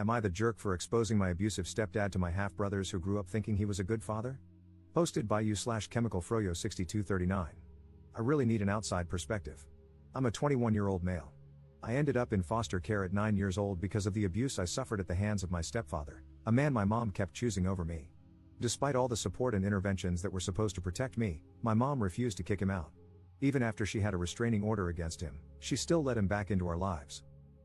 Am I the jerk for exposing my abusive stepdad to my half-brothers who grew up thinking he was a good father? Posted by you/chemicalfroyo6239. I really need an outside perspective. I'm a 21-year-old male. I ended up in foster care at 9 years old because of the abuse I suffered at the hands of my stepfather, a man my mom kept choosing over me. Despite all the support and interventions that were supposed to protect me, my mom refused to kick him out. Even after she had a restraining order against him, she still let him back into our lives.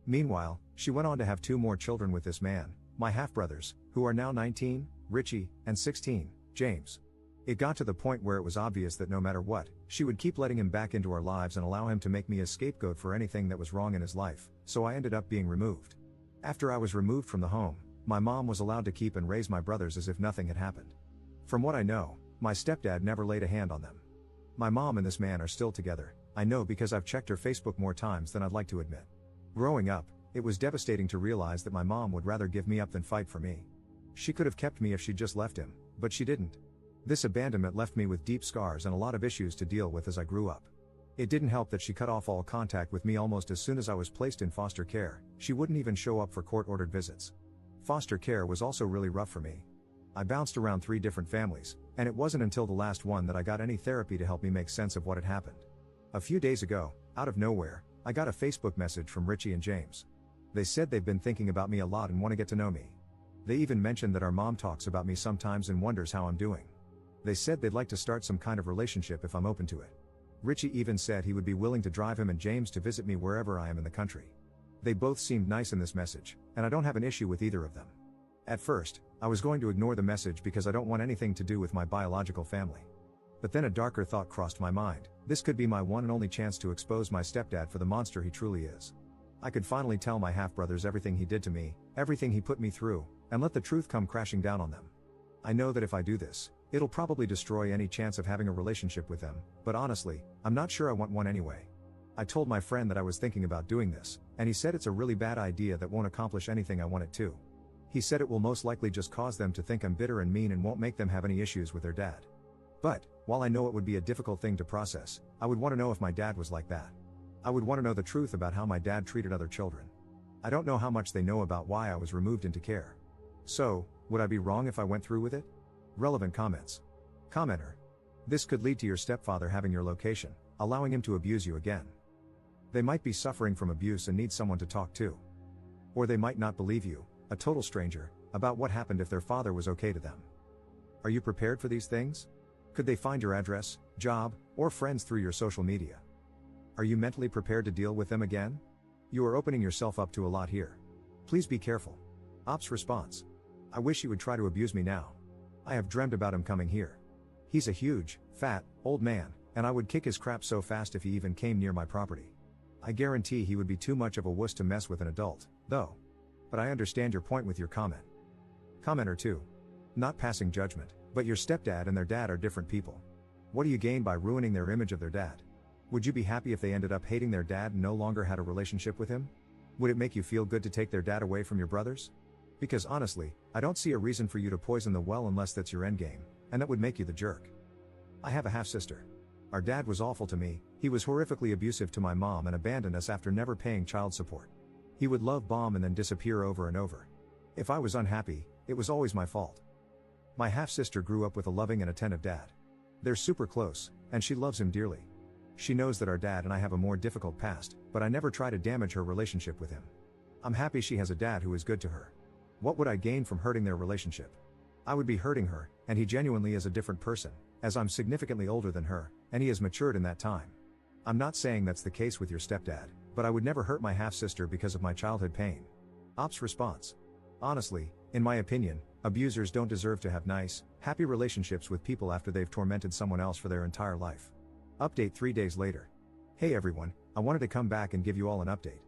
Meanwhile, she went on to have 2 more children with this man, my half-brothers, who are now 19, Richie, and 16, James. It got to the point where it was obvious that no matter what, she would keep letting him back into our lives and allow him to make me a scapegoat for anything that was wrong in his life, so I ended up being removed. After I was removed from the home, my mom was allowed to keep and raise my brothers as if nothing had happened. From what I know, my stepdad never laid a hand on them. My mom and this man are still together, I know because I've checked her Facebook more times than I'd like to admit. Growing up, it was devastating to realize that my mom would rather give me up than fight for me. She could have kept me if she'd just left him, but she didn't. This abandonment left me with deep scars and a lot of issues to deal with as I grew up. It didn't help that she cut off all contact with me almost as soon as I was placed in foster care. She wouldn't even show up for court-ordered visits. Foster care was also really rough for me. I bounced around 3 different families, and it wasn't until the last one that I got any therapy to help me make sense of what had happened. A few days ago, out of nowhere, I got a Facebook message from Richie and James. They said they've been thinking about me a lot and want to get to know me. They even mentioned that our mom talks about me sometimes and wonders how I'm doing. They said they'd like to start some kind of relationship if I'm open to it. Richie even said he would be willing to drive him and James to visit me wherever I am in the country. They both seemed nice in this message, and I don't have an issue with either of them. At first, I was going to ignore the message because I don't want anything to do with my biological family. But then a darker thought crossed my mind. This could be my one and only chance to expose my stepdad for the monster he truly is. I could finally tell my half-brothers everything he did to me, everything he put me through, and let the truth come crashing down on them. I know that if I do this, it'll probably destroy any chance of having a relationship with them, but honestly, I'm not sure I want one anyway. I told my friend that I was thinking about doing this, and he said it's a really bad idea that won't accomplish anything I want it to. He said it will most likely just cause them to think I'm bitter and mean and won't make them have any issues with their dad. But, while I know it would be a difficult thing to process, I would want to know if my dad was like that. I would want to know the truth about how my dad treated other children. I don't know how much they know about why I was removed into care. So, would I be wrong if I went through with it? Relevant comments. Commenter. This could lead to your stepfather having your location, allowing him to abuse you again. They might be suffering from abuse and need someone to talk to. Or they might not believe you, a total stranger, about what happened if their father was okay to them. Are you prepared for these things? Could they find your address, job, or friends through your social media? Are you mentally prepared to deal with them again? You are opening yourself up to a lot here. Please be careful. Ops response. I wish he would try to abuse me now. I have dreamt about him coming here. He's a huge, fat, old man, and I would kick his crap so fast if he even came near my property. I guarantee he would be too much of a wuss to mess with an adult, though. But I understand your point with your comment. Commenter 2. Not passing judgment, but your stepdad and their dad are different people. What do you gain by ruining their image of their dad? Would you be happy if they ended up hating their dad and no longer had a relationship with him? Would it make you feel good to take their dad away from your brothers? Because honestly, I don't see a reason for you to poison the well unless that's your endgame, and that would make you the jerk. I have a half-sister. Our dad was awful to me. He was horrifically abusive to my mom and abandoned us after never paying child support. He would love bomb and then disappear over and over. If I was unhappy, it was always my fault. My half-sister grew up with a loving and attentive dad. They're super close, and she loves him dearly. She knows that our dad and I have a more difficult past, but I never try to damage her relationship with him. I'm happy she has a dad who is good to her. What would I gain from hurting their relationship? I would be hurting her, and he genuinely is a different person, as I'm significantly older than her, and he has matured in that time. I'm not saying that's the case with your stepdad, but I would never hurt my half-sister because of my childhood pain. Ops response. Honestly, in my opinion, abusers don't deserve to have nice, happy relationships with people after they've tormented someone else for their entire life. Update 3 days later. Hey everyone, I wanted to come back and give you all an update.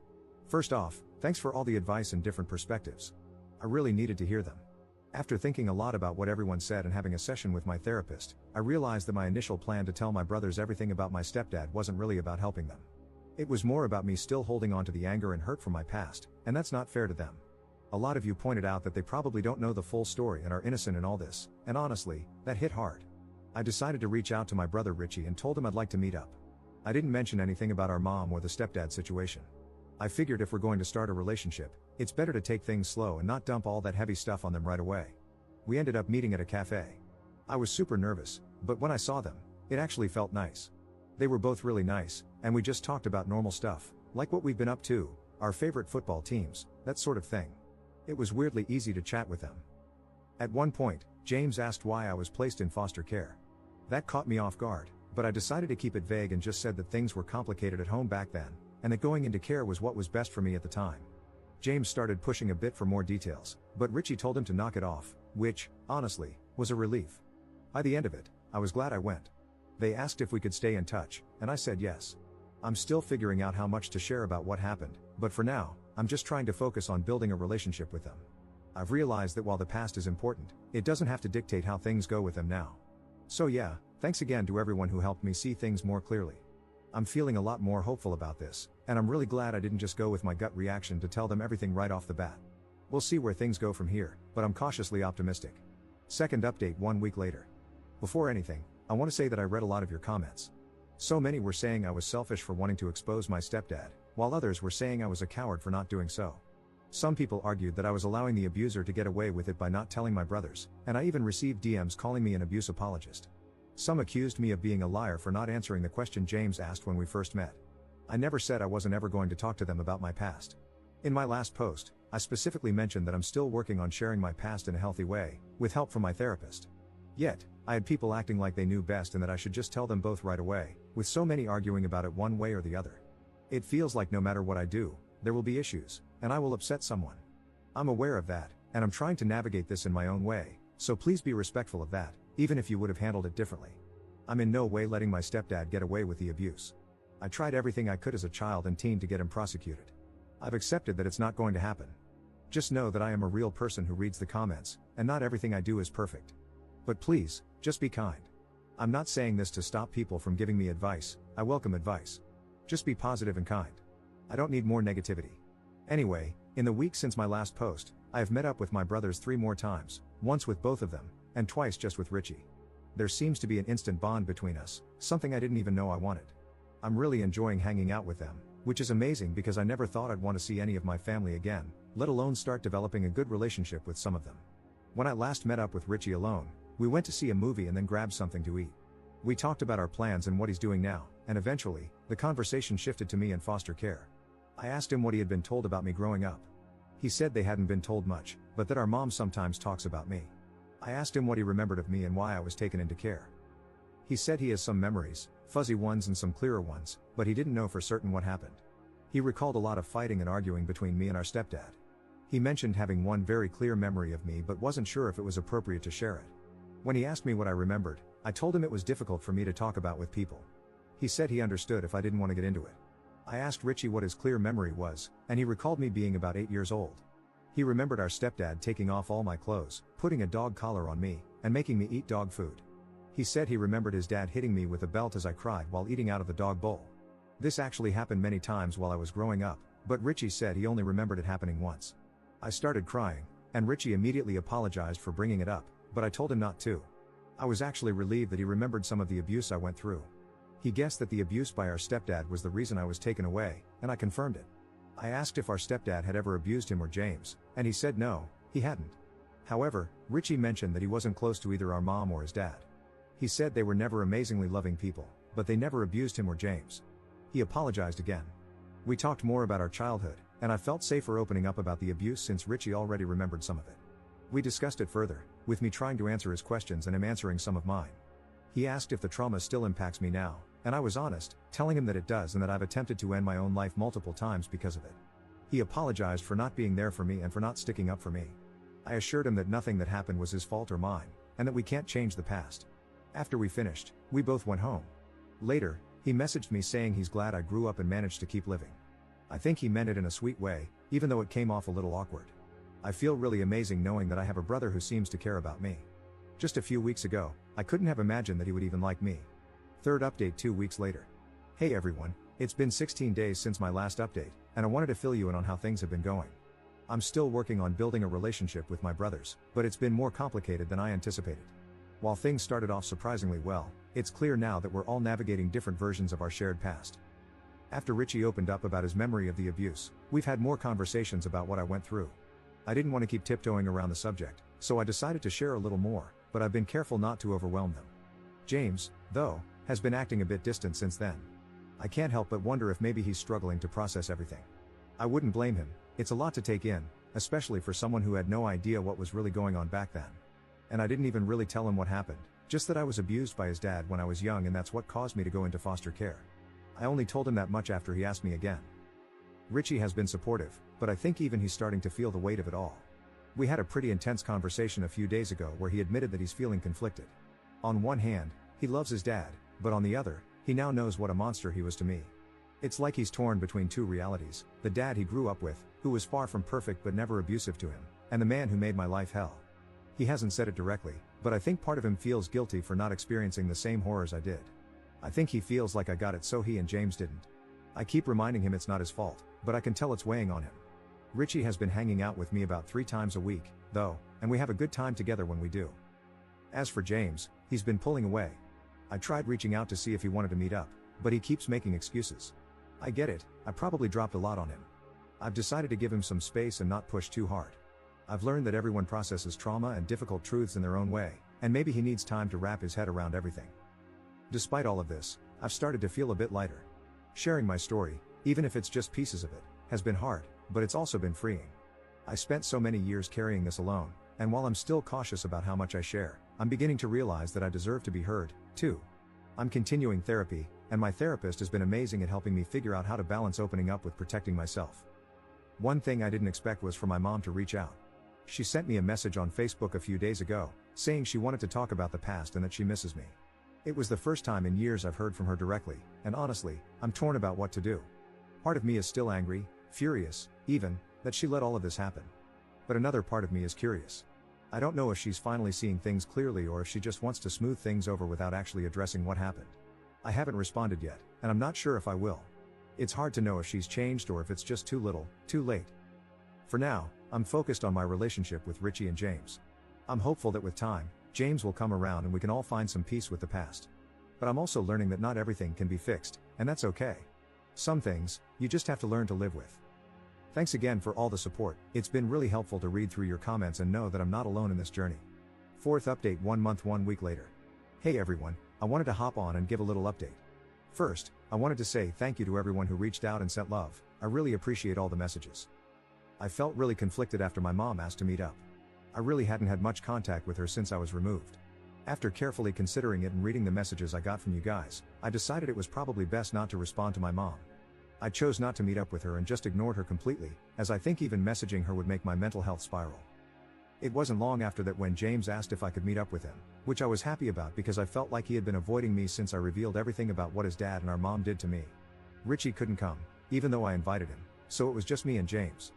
First off, thanks for all the advice and different perspectives. I really needed to hear them. After thinking a lot about what everyone said and having a session with my therapist, I realized that my initial plan to tell my brothers everything about my stepdad wasn't really about helping them. It was more about me still holding on to the anger and hurt from my past, and that's not fair to them. A lot of you pointed out that they probably don't know the full story and are innocent in all this, and honestly, that hit hard. I decided to reach out to my brother Richie and told him I'd like to meet up. I didn't mention anything about our mom or the stepdad situation. I figured if we're going to start a relationship, it's better to take things slow and not dump all that heavy stuff on them right away. We ended up meeting at a cafe. I was super nervous, but when I saw them, it actually felt nice. They were both really nice, and we just talked about normal stuff, like what we've been up to, our favorite football teams, that sort of thing. It was weirdly easy to chat with them. At one point, James asked why I was placed in foster care. That caught me off guard, but I decided to keep it vague and just said that things were complicated at home back then, and that going into care was what was best for me at the time. James started pushing a bit for more details, but Richie told him to knock it off, which, honestly, was a relief. By the end of it, I was glad I went. They asked if we could stay in touch, and I said yes. I'm still figuring out how much to share about what happened, but for now, I'm just trying to focus on building a relationship with them. I've realized that while the past is important, it doesn't have to dictate how things go with them now. So yeah, thanks again to everyone who helped me see things more clearly. I'm feeling a lot more hopeful about this, and I'm really glad I didn't just go with my gut reaction to tell them everything right off the bat. We'll see where things go from here, but I'm cautiously optimistic. Second update 1 week later. Before anything, I want to say that I read a lot of your comments. So many were saying I was selfish for wanting to expose my stepdad, while others were saying I was a coward for not doing so. Some people argued that I was allowing the abuser to get away with it by not telling my brothers, and I even received DMs calling me an abuse apologist. Some accused me of being a liar for not answering the question James asked when we first met. I never said I wasn't ever going to talk to them about my past. In my last post, I specifically mentioned that I'm still working on sharing my past in a healthy way, with help from my therapist. Yet, I had people acting like they knew best and that I should just tell them both right away, with so many arguing about it one way or the other. It feels like no matter what I do, there will be issues, and I will upset someone. I'm aware of that, and I'm trying to navigate this in my own way, so please be respectful of that, even if you would have handled it differently. I'm in no way letting my stepdad get away with the abuse. I tried everything I could as a child and teen to get him prosecuted. I've accepted that it's not going to happen. Just know that I am a real person who reads the comments, and not everything I do is perfect. But please, just be kind. I'm not saying this to stop people from giving me advice. I welcome advice. Just be positive and kind. I don't need more negativity. Anyway, in the week since my last post, I have met up with my brothers 3 more times, once with both of them, and twice just with Richie. There seems to be an instant bond between us, something I didn't even know I wanted. I'm really enjoying hanging out with them, which is amazing because I never thought I'd want to see any of my family again, let alone start developing a good relationship with some of them. When I last met up with Richie alone, we went to see a movie and then grabbed something to eat. We talked about our plans and what he's doing now, and eventually, the conversation shifted to me in foster care. I asked him what he had been told about me growing up. He said they hadn't been told much, but that our mom sometimes talks about me. I asked him what he remembered of me and why I was taken into care. He said he has some memories, fuzzy ones and some clearer ones, but he didn't know for certain what happened. He recalled a lot of fighting and arguing between me and our stepdad. He mentioned having one very clear memory of me but wasn't sure if it was appropriate to share it. When he asked me what I remembered, I told him it was difficult for me to talk about with people. He said he understood if I didn't want to get into it. I asked Richie what his clear memory was, and he recalled me being about 8 years old. He remembered our stepdad taking off all my clothes, putting a dog collar on me, and making me eat dog food. He said he remembered his dad hitting me with a belt as I cried while eating out of the dog bowl. This actually happened many times while I was growing up, but Richie said he only remembered it happening once. I started crying, and Richie immediately apologized for bringing it up, but I told him not to. I was actually relieved that he remembered some of the abuse I went through. He guessed that the abuse by our stepdad was the reason I was taken away, and I confirmed it. I asked if our stepdad had ever abused him or James, and he said no, he hadn't. However, Richie mentioned that he wasn't close to either our mom or his dad. He said they were never amazingly loving people, but they never abused him or James. He apologized again. We talked more about our childhood, and I felt safer opening up about the abuse since Richie already remembered some of it. We discussed it further, with me trying to answer his questions and him answering some of mine. He asked if the trauma still impacts me now, and I was honest, telling him that it does and that I've attempted to end my own life multiple times because of it. He apologized for not being there for me and for not sticking up for me. I assured him that nothing that happened was his fault or mine, and that we can't change the past. After we finished, we both went home. Later, he messaged me saying he's glad I grew up and managed to keep living. I think he meant it in a sweet way, even though it came off a little awkward. I feel really amazing knowing that I have a brother who seems to care about me. Just a few weeks ago, I couldn't have imagined that he would even like me. Third update 2 weeks later. Hey everyone, it's been 16 days since my last update, and I wanted to fill you in on how things have been going. I'm still working on building a relationship with my brothers, but it's been more complicated than I anticipated. While things started off surprisingly well, it's clear now that we're all navigating different versions of our shared past. After Richie opened up about his memory of the abuse, we've had more conversations about what I went through. I didn't want to keep tiptoeing around the subject, so I decided to share a little more, but I've been careful not to overwhelm them. James, though, has been acting a bit distant since then. I can't help but wonder if maybe he's struggling to process everything. I wouldn't blame him, it's a lot to take in, especially for someone who had no idea what was really going on back then. And I didn't even really tell him what happened, just that I was abused by his dad when I was young and that's what caused me to go into foster care. I only told him that much after he asked me again. Richie has been supportive, but I think even he's starting to feel the weight of it all. We had a pretty intense conversation a few days ago where he admitted that he's feeling conflicted. On one hand, he loves his dad, but on the other, he now knows what a monster he was to me. It's like he's torn between two realities, the dad he grew up with, who was far from perfect but never abusive to him, and the man who made my life hell. He hasn't said it directly, but I think part of him feels guilty for not experiencing the same horrors I did. I think he feels like I got it so he and James didn't. I keep reminding him it's not his fault, but I can tell it's weighing on him. Richie has been hanging out with me about 3 times a week, though, and we have a good time together when we do. As for James, he's been pulling away. I tried reaching out to see if he wanted to meet up, but he keeps making excuses. I get it, I probably dropped a lot on him. I've decided to give him some space and not push too hard. I've learned that everyone processes trauma and difficult truths in their own way, and maybe he needs time to wrap his head around everything. Despite all of this, I've started to feel a bit lighter. Sharing my story, even if it's just pieces of it, has been hard, but it's also been freeing. I spent so many years carrying this alone, and while I'm still cautious about how much I share, I'm beginning to realize that I deserve to be heard, too. I'm continuing therapy, and my therapist has been amazing at helping me figure out how to balance opening up with protecting myself. One thing I didn't expect was for my mom to reach out. She sent me a message on Facebook a few days ago, saying she wanted to talk about the past and that she misses me. It was the first time in years I've heard from her directly, and honestly, I'm torn about what to do. Part of me is still angry, furious, even, that she let all of this happen. But another part of me is curious. I don't know if she's finally seeing things clearly or if she just wants to smooth things over without actually addressing what happened. I haven't responded yet, and I'm not sure if I will. It's hard to know if she's changed or if it's just too little, too late. For now, I'm focused on my relationship with Richie and James. I'm hopeful that with time, James will come around and we can all find some peace with the past. But I'm also learning that not everything can be fixed, and that's okay. Some things, you just have to learn to live with. Thanks again for all the support, it's been really helpful to read through your comments and know that I'm not alone in this journey. 4th update 1 month 1 week later. Hey everyone, I wanted to hop on and give a little update. First, I wanted to say thank you to everyone who reached out and sent love, I really appreciate all the messages. I felt really conflicted after my mom asked to meet up. I really hadn't had much contact with her since I was removed. After carefully considering it and reading the messages I got from you guys, I decided it was probably best not to respond to my mom. I chose not to meet up with her and just ignored her completely, as I think even messaging her would make my mental health spiral. It wasn't long after that when James asked if I could meet up with him, which I was happy about because I felt like he had been avoiding me since I revealed everything about what his dad and our mom did to me. Richie couldn't come, even though I invited him, so it was just me and James.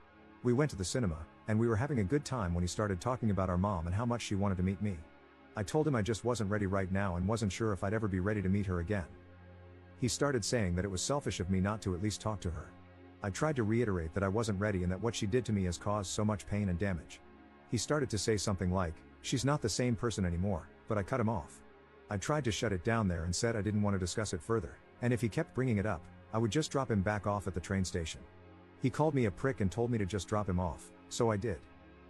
We went to the cinema, and we were having a good time when he started talking about our mom and how much she wanted to meet me. I told him I just wasn't ready right now and wasn't sure if I'd ever be ready to meet her again. He started saying that it was selfish of me not to at least talk to her. I tried to reiterate that I wasn't ready and that what she did to me has caused so much pain and damage. He started to say something like, "She's not the same person anymore," but I cut him off. I tried to shut it down there and said I didn't want to discuss it further, and if he kept bringing it up, I would just drop him back off at the train station. He called me a prick and told me to just drop him off, so I did.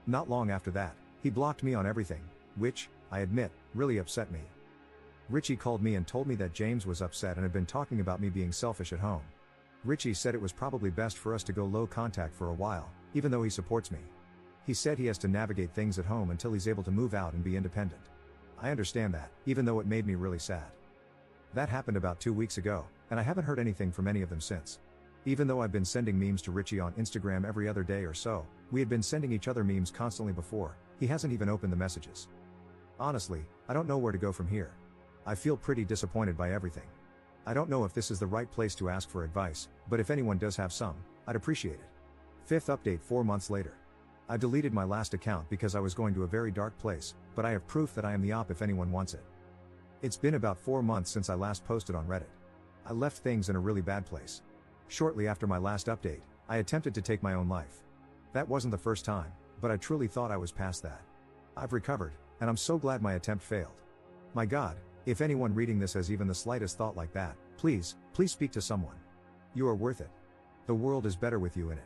Not long after that, he blocked me on everything, which, I admit, really upset me. Richie called me and told me that James was upset and had been talking about me being selfish at home. Richie said it was probably best for us to go low contact for a while, even though he supports me. He said he has to navigate things at home until he's able to move out and be independent. I understand that, even though it made me really sad. That happened about 2 weeks ago, and I haven't heard anything from any of them since. Even though I've been sending memes to Richie on Instagram every other day or so, we had been sending each other memes constantly before, he hasn't even opened the messages. Honestly, I don't know where to go from here. I feel pretty disappointed by everything. I don't know if this is the right place to ask for advice, but if anyone does have some, I'd appreciate it. 5th update 4 months later. I deleted my last account because I was going to a very dark place, but I have proof that I am the op if anyone wants it. It's been about 4 months since I last posted on Reddit. I left things in a really bad place. Shortly after my last update, I attempted to take my own life. That wasn't the first time, but I truly thought I was past that. I've recovered, and I'm so glad my attempt failed. My God, if anyone reading this has even the slightest thought like that, please speak to someone. You are worth it. The world is better with you in it.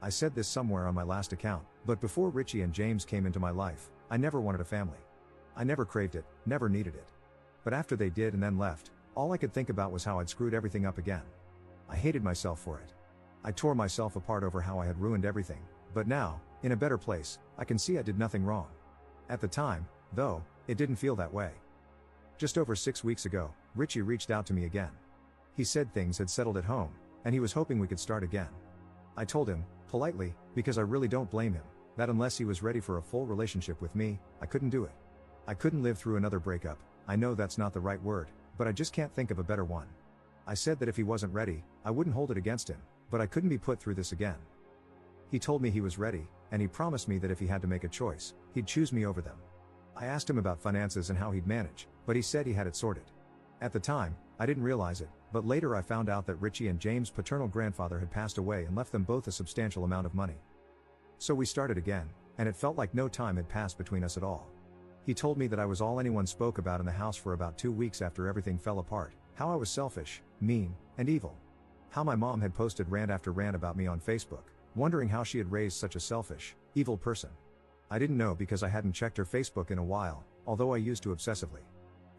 I said this somewhere on my last account, but before Richie and James came into my life, I never wanted a family. I never craved it, never needed it. But after they did and then left, all I could think about was how I'd screwed everything up again. I hated myself for it. I tore myself apart over how I had ruined everything, but now, in a better place, I can see I did nothing wrong. At the time, though, it didn't feel that way. Just over 6 weeks ago, Richie reached out to me again. He said things had settled at home, and he was hoping we could start again. I told him, politely, because I really don't blame him, that unless he was ready for a full relationship with me, I couldn't do it. I couldn't live through another breakup. I know that's not the right word, but I just can't think of a better one. I said that if he wasn't ready, I wouldn't hold it against him, but I couldn't be put through this again. He told me he was ready, and he promised me that if he had to make a choice, he'd choose me over them. I asked him about finances and how he'd manage, but he said he had it sorted. At the time, I didn't realize it, but later I found out that Richie and James' paternal grandfather had passed away and left them both a substantial amount of money. So we started again, and it felt like no time had passed between us at all. He told me that I was all anyone spoke about in the house for about 2 weeks after everything fell apart, how I was selfish, mean, and evil. How my mom had posted rant after rant about me on Facebook, wondering how she had raised such a selfish, evil person. I didn't know because I hadn't checked her Facebook in a while, although I used to obsessively.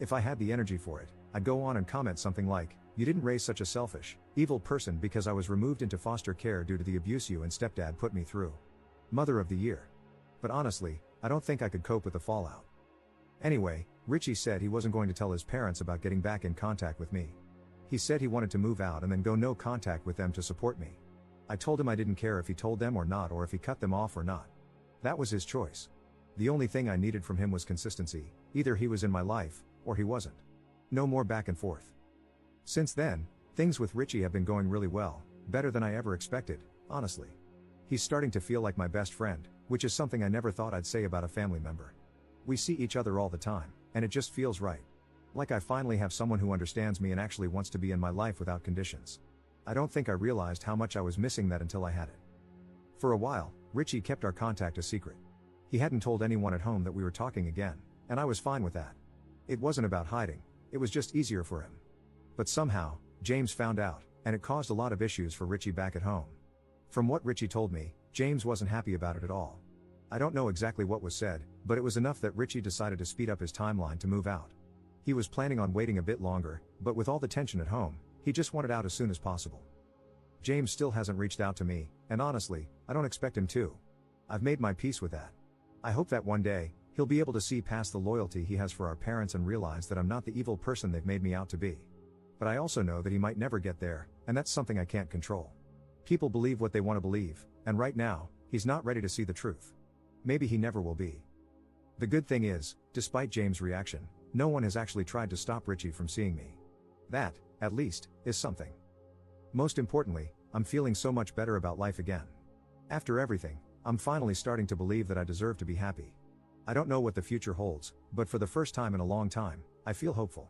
If I had the energy for it, I'd go on and comment something like, "You didn't raise such a selfish, evil person because I was removed into foster care due to the abuse you and stepdad put me through. Mother of the year." But honestly, I don't think I could cope with the fallout. Anyway, Richie said he wasn't going to tell his parents about getting back in contact with me. He said he wanted to move out and then go no contact with them to support me. I told him I didn't care if he told them or not, or if he cut them off or not. That was his choice. The only thing I needed from him was consistency. Either he was in my life, or he wasn't. No more back and forth. Since then, things with Richie have been going really well, better than I ever expected, honestly. He's starting to feel like my best friend, which is something I never thought I'd say about a family member. We see each other all the time, and it just feels right. Like I finally have someone who understands me and actually wants to be in my life without conditions. I don't think I realized how much I was missing that until I had it. For a while, Richie kept our contact a secret. He hadn't told anyone at home that we were talking again, and I was fine with that. It wasn't about hiding, it was just easier for him. But somehow, James found out, and it caused a lot of issues for Richie back at home. From what Richie told me, James wasn't happy about it at all. I don't know exactly what was said, but it was enough that Richie decided to speed up his timeline to move out. He was planning on waiting a bit longer, but with all the tension at home, he just wanted out as soon as possible. James still hasn't reached out to me, and honestly, I don't expect him to. I've made my peace with that. I hope that one day, he'll be able to see past the loyalty he has for our parents and realize that I'm not the evil person they've made me out to be. But I also know that he might never get there, and that's something I can't control. People believe what they want to believe, and right now, he's not ready to see the truth. Maybe he never will be. The good thing is, despite James' reaction, no one has actually tried to stop Richie from seeing me. That, at least, is something. Most importantly, I'm feeling so much better about life again. After everything, I'm finally starting to believe that I deserve to be happy. I don't know what the future holds, but for the first time in a long time, I feel hopeful.